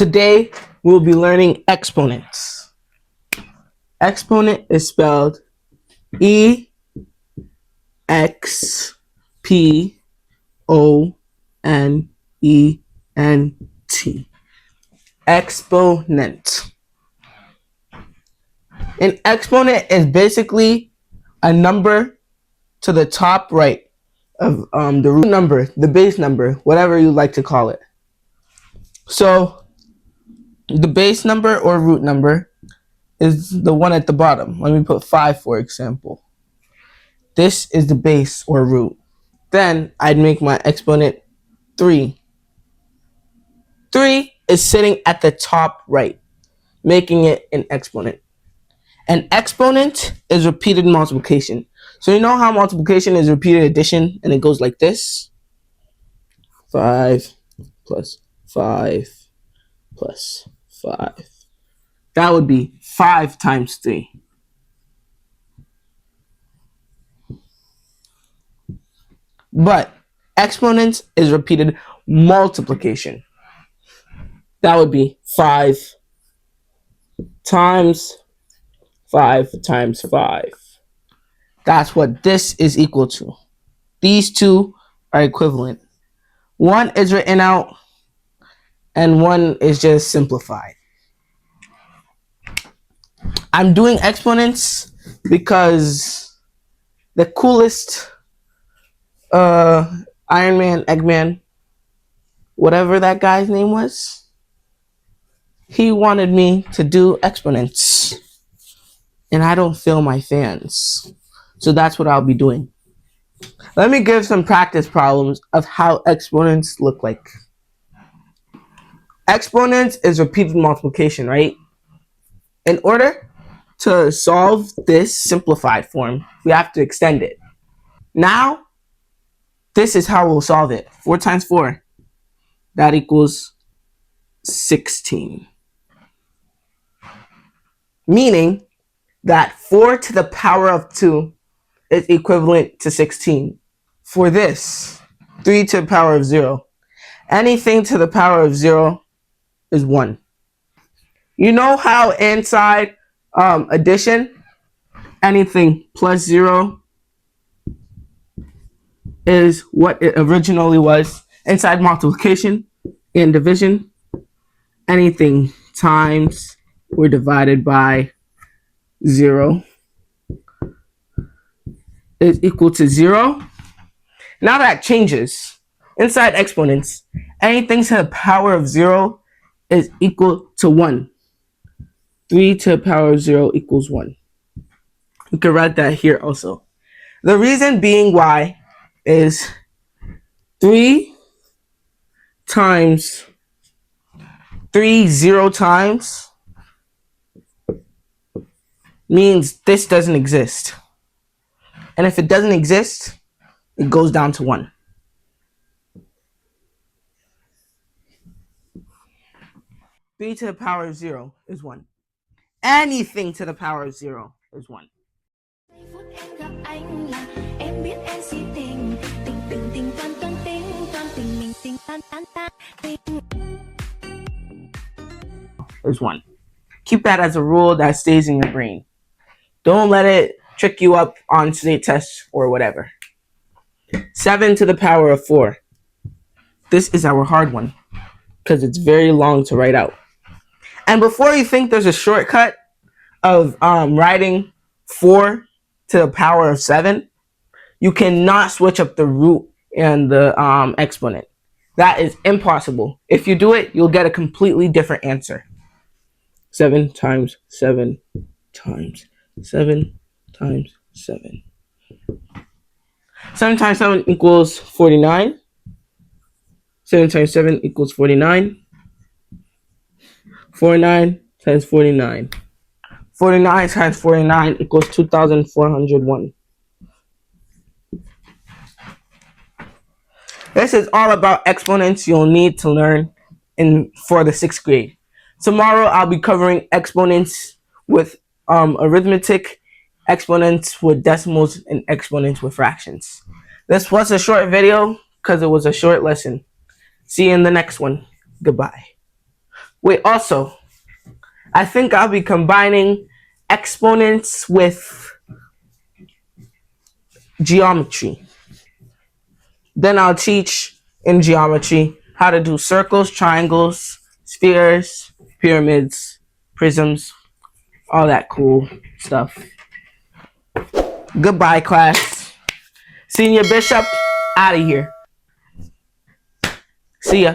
Today we'll be learning exponents. Exponent is spelled E-X-P-O-N-E-N-T. Exponent. An exponent is basically a number to the top right of the root number, the base number, whatever you like to call it. So the base number or root number is the one at the bottom. Let me put 5 for example. This is the base or root. Then I'd make my exponent 3. 3 is sitting at the top right, making it an exponent. An exponent is repeated multiplication. So you know how multiplication is repeated addition and it goes like this? 5 plus 5 plus 5. That would be 5 times 3. But exponents is repeated multiplication. That would be 5 times 5 times 5. That's what this is equal to. These two are equivalent. One is written out and one is just simplified. I'm doing exponents because the coolest Iron Man, Eggman, whatever that guy's name was, he wanted me to do exponents. And I don't feel my fans. So that's what I'll be doing. Let me give some practice problems of how exponents look like. Exponents is repeated multiplication, right? In order to solve this simplified form, we have to extend it. Now, this is how we'll solve it. 4 times 4. That equals 16. Meaning that 4 to the power of 2 is equivalent to 16. For this, 3 to the power of 0. Anything to the power of 0 is 1. You know how inside addition, anything plus 0 is what it originally was. Inside multiplication and division, anything times or divided by 0 is equal to 0. Now that changes. Inside exponents, anything to the power of 0 is equal to 1. 3 to the power of 0 equals 1. You can write that here also. The reason being why is 3 times 3 0 times means this doesn't exist. And if it doesn't exist, it goes down to 1. Three to the power of 0 is 1. Anything to the power of 0 is 1. Is 1. Keep that as a rule that stays in your brain. Don't let it trick you up on state tests or whatever. 7 to the power of 4. This is our hard one because it's very long to write out. And before you think there's a shortcut of writing 4 to the power of 7, you cannot switch up the root and the exponent. That is impossible. If you do it, you'll get a completely different answer. 7 times 7 times 7 times 7. 7 times 7 equals 49. 7 times 7 equals 49. 49 times 49. 49 times 49 equals 2,401. This is all about exponents you'll need to learn for the 6th grade. Tomorrow I'll be covering exponents with arithmetic, exponents with decimals, and exponents with fractions. This was a short video because it was a short lesson. See you in the next one. Goodbye. Wait, also, I think I'll be combining exponents with geometry. Then I'll teach in geometry how to do circles, triangles, spheres, pyramids, prisms, all that cool stuff. Goodbye, class. Senior Bishop, out of here. See ya.